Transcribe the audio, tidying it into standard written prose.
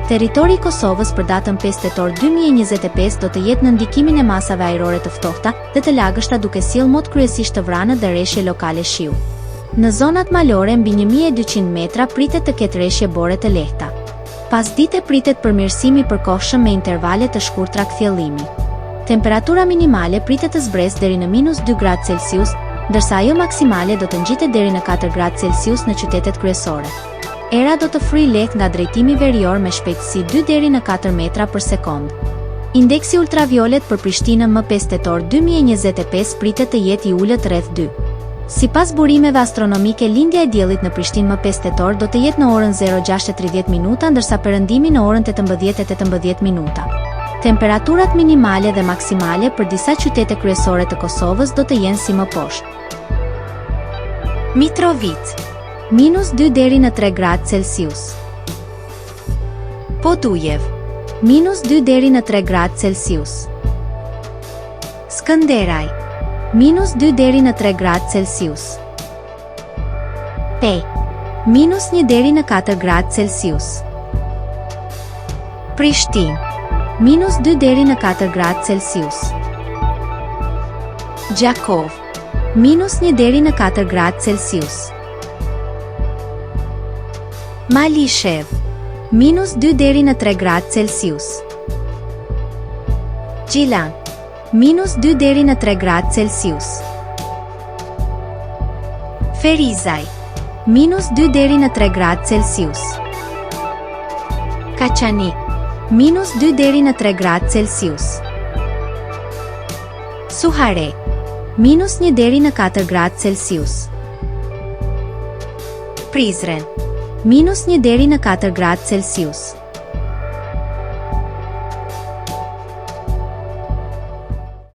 Territori i Kosovës për datën 5 tetor 2025 do të jetë në ndikimin e masave ajrore të ftohta dhe të lagështa duke sjellë mod kryesisht të vranë dhe rreshje lokale shiu. Në zonat malore mbi 1200 metra pritet të ketë rreshje bore të lehta. Pasdite pritet përmirësimi i përkohshëm me intervale të shkurtra kthjellimi. Temperatura minimale pritet të zbresë deri në -2 gradë Celsius, ndërsa ajo maksimale do të ngjitet deri në 4 gradë Celsius në qytetet kryesore. Era do të fryjë lehtë nga drejtimi verior me shpejtësi 2 deri në 4 metra për sekond. Indeksi ultraviolet për Prishtinën më 5 tetor 2025 pritet të jetë i ulët rreth 2. Sipas burimeve astronomike, lindja e diellit në Prishtinë më 5 tetor do të jetë në orën 06:30 minuta, ndërsa perëndimi në orën 18:18 minuta. Temperaturat minimale dhe maksimale për disa qytete kryesore të Kosovës do të jenë si më poshtë. Mitrovica -2 deri në 3 gradë Celsius. Podujev -2 deri në 3 gradë Celsius. Skënderaj -2 deri në 3 gradë Celsius. Pej -1 deri në 4 gradë Celsius. Prishtinë -2 deri në 4 gradë Celsius. Gjakov -1 deri në 4 gradë Celsius. Malishev -2 deri në 3 gradë Celsius. Gjilan -2 deri në 3 gradë Celsius. Ferizaj -2 deri në 3 gradë Celsius. Kaçanik -2 deri në 3 gradë Celsius. Suhare -1 deri në 4 gradë Celsius. Prizren -1 deri në 4 gradë Celsius.